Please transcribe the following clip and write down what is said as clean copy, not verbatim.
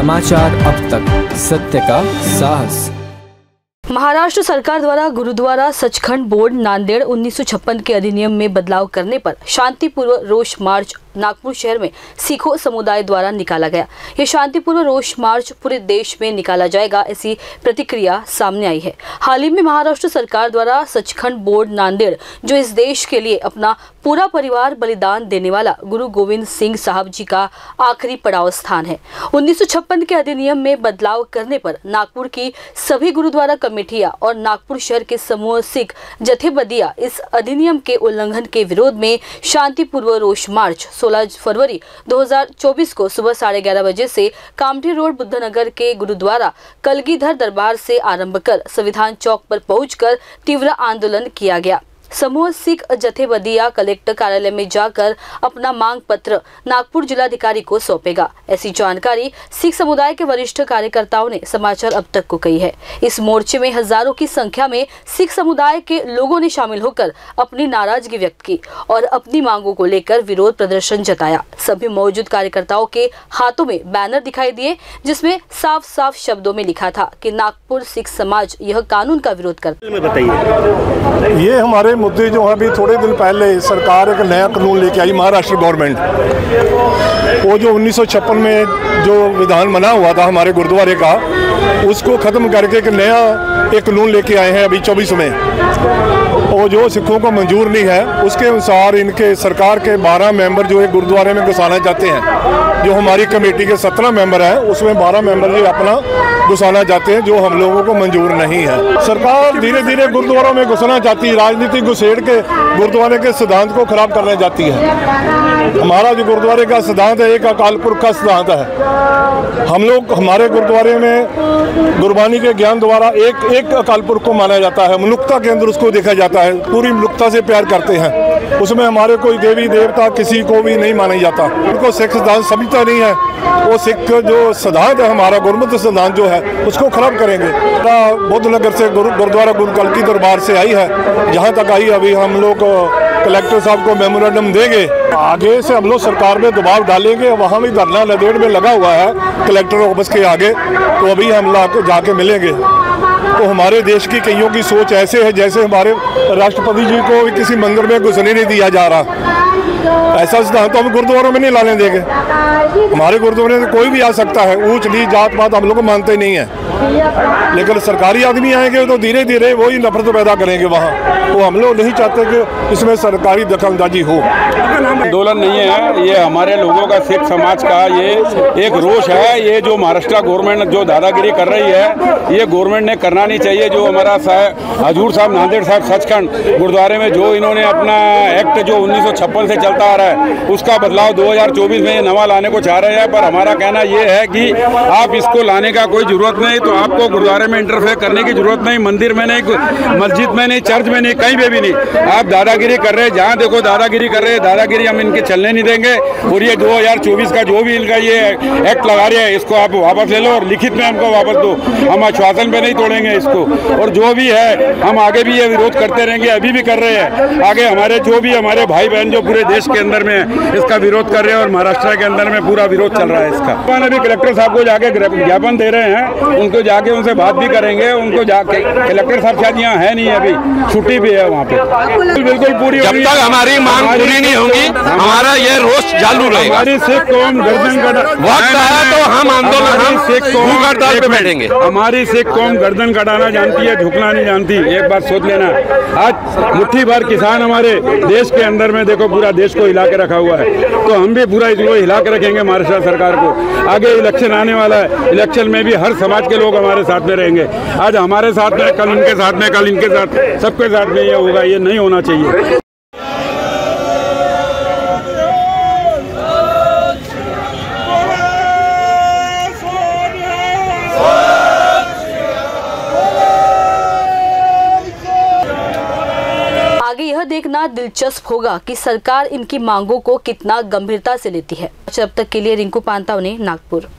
समाचार अब तक, सत्य का साहस। महाराष्ट्र सरकार द्वारा गुरुद्वारा सचखंड बोर्ड नांदेड़ 1956 के अधिनियम में बदलाव करने पर शांतिपूर्व रोष मार्च नागपुर शहर में सिखों समुदाय द्वारा निकाला गया। ये शांतिपूर्व रोष मार्च पूरे देश में निकाला जाएगा, ऐसी प्रतिक्रिया सामने आई है। हाल ही में महाराष्ट्र सरकार द्वारा सचखंड बोर्ड नांदेड़, जो इस देश के लिए अपना पूरा परिवार बलिदान देने वाला गुरु गोविंद सिंह साहब जी का आखिरी पड़ाव स्थान है, 1956 के अधिनियम में बदलाव करने पर नागपुर की सभी गुरुद्वारा कमेटियां और नागपुर शहर के समूह सिख जथेबंदियां इस अधिनियम के उल्लंघन के विरोध में शांतिपूर्व रोष मार्च 16 फरवरी 2024 को सुबह 11:30 बजे से कामठी रोड बुद्धनगर के गुरुद्वारा कलगीधर दरबार से आरंभ कर संविधान चौक पर पहुंचकर तीव्र आंदोलन किया गया। समूह सिख जथेबंदियां कलेक्टर कार्यालय में जाकर अपना मांग पत्र नागपुर जिलाधिकारी को सौंपेगा, ऐसी जानकारी सिख समुदाय के वरिष्ठ कार्यकर्ताओं ने समाचार अब तक को कही है। इस मोर्चे में हजारों की संख्या में सिख समुदाय के लोगों ने शामिल होकर अपनी नाराजगी व्यक्त की और अपनी मांगों को लेकर विरोध प्रदर्शन जताया। सभी मौजूद कार्यकर्ताओं के हाथों में बैनर दिखाई दिए, जिसमें साफ साफ शब्दों में लिखा था कि नागपुर सिख समाज यह कानून का विरोध करता है। ये हमारे मुद्दे जो अभी थोड़े दिन पहले सरकार एक नया कानून लेके आई, महाराष्ट्र गवर्नमेंट, वो जो 1956 में जो विधान बना हुआ था हमारे गुरुद्वारे का, उसको ख़त्म करके एक नया कानून लेके आए हैं अभी 24 में। और जो सिखों को मंजूर नहीं है, उसके अनुसार इनके सरकार के 12 मेंबर जो है गुरुद्वारे में घुसाना चाहते हैं। जो हमारी कमेटी के 17 मेंबर हैं, उसमें 12 मेंबर जो अपना घुसाना चाहते हैं, जो हम लोगों को मंजूर नहीं है। सरकार धीरे धीरे गुरुद्वारों में घुसना चाहती है, राजनीतिक घुसेड़ के गुरुद्वारे के सिद्धांत को खराब करना चाहती है। हमारा जो गुरुद्वारे का सिद्धांत है, एक अकाल पुरख का सिद्धांत है। हम लोग हमारे गुरुद्वारे में गुरबानी के ज्ञान द्वारा एक अकाल पुरख को माना जाता है, मनुष्यता के अंदर उसको देखा जाता है, पूरी मनुष्यता से प्यार करते हैं। उसमें हमारे कोई देवी देवता किसी को भी नहीं माना जाता। उनको सिख सिद्धांत समझता नहीं है, वो सिख जो सिद्धांत है हमारा गुरमत सिद्धांत जो है उसको खराब करेंगे। बुद्धनगर से गुरुद्वारा गुरु कलगी दरबार से आई है, जहाँ तक आई अभी हम लोग कलेक्टर साहब को मेमोरेंडम देंगे। आगे से हम लोग सरकार में दबाव डालेंगे। वहाँ भी धरना नांदेड़ में लगा हुआ है कलेक्टर ऑफिस के आगे, तो अभी हम जाके मिलेंगे। तो हमारे देश की कईयों की सोच ऐसे है जैसे हमारे राष्ट्रपति जी को किसी मंदिर में घुसने नहीं दिया जा रहा। ऐसा सिद्धांत तो हम गुरुद्वारों में नहीं लाने देंगे। हमारे गुरुद्वारे में कोई भी आ सकता है, ऊंच नीच जात पात हम लोग को मानते नहीं है, लेकिन सरकारी आदमी आएंगे तो धीरे धीरे वही नफरत पैदा करेंगे वहाँ। तो हम लोग नहीं चाहते कि इसमें सरकारी दखलंदाजी हो। आंदोलन नहीं है, ये हमारे लोगों का, सिख समाज का ये एक रोष है। ये जो महाराष्ट्र गवर्नमेंट जो दादागिरी कर रही है, ये गवर्नमेंट ने करना नहीं चाहिए। जो हमारा हजूर साहब नांदेड़ साहब सचखंड गुरुद्वारे में जो इन्होंने अपना एक्ट जो 1956 से चलता आ रहा है, उसका बदलाव 2024 में नवा लाने को चाह रहे हैं। पर हमारा कहना ये है कि आप इसको लाने का कोई जरूरत नहीं, तो आपको गुरुद्वारे में इंटरफेयर करने की जरूरत नहीं, मंदिर में नहीं, मस्जिद में नहीं, चर्च में नहीं, कहीं भी नहीं। आप दादागिरी कर रहे हैं, जहाँ देखो दादागिरी कर रहे हैं। दादागिरी हम इनके चलने नहीं देंगे। और ये 2024 का जो भी इनका ये एक्ट लगा रहे हैं, इसको आप वापस ले लो और लिखित में हमको वापस दो। हम आश्वासन पे नहीं तोड़ेंगे इसको। और जो भी है हम आगे भी ये विरोध करते रहेंगे, अभी भी कर रहे हैं। आगे हमारे जो भी हमारे भाई बहन जो पूरे देश के अंदर में इसका विरोध कर रहे हैं, और महाराष्ट्र के अंदर में पूरा विरोध चल रहा है इसका। अपन अभी कलेक्टर साहब को जाके ज्ञापन दे रहे हैं, उनको जाके उनसे बात भी करेंगे। उनको जाके कलेक्टर साहब शायद यहाँ है नहीं, अभी छुट्टी भी है वहाँ पे। बिल्कुल पूरी, जब तक हमारी मांग पूरी नहीं होगी हमारा ये रोष चालू रहेगा। हमारी सिख कौम गर्दन वक्त आया तो हम आंदोलन, हम सिख कौम हड़ताल पे बैठेंगे। हमारी सिख कौम गर्दन कटाना जानती है, झुकना नहीं जानती। एक बात सोच लेना, आज मुट्ठी भर किसान हमारे देश के अंदर में देखो पूरा देश को हिला के रखा हुआ है, तो हम भी पूरा इसको हिला के रखेंगे महाराष्ट्र सरकार को। आगे इलेक्शन आने वाला है, इलेक्शन में भी हर समाज के लोग हमारे साथ में रहेंगे। आज हमारे साथ में, कल उनके साथ में, कल इनके साथ, सबके साथ में ये होगा। ये नहीं होना चाहिए। आगे यह देखना दिलचस्प होगा कि सरकार इनकी मांगों को कितना गंभीरता से लेती है। जब तक के लिए रिंकू पांतावने, नागपुर।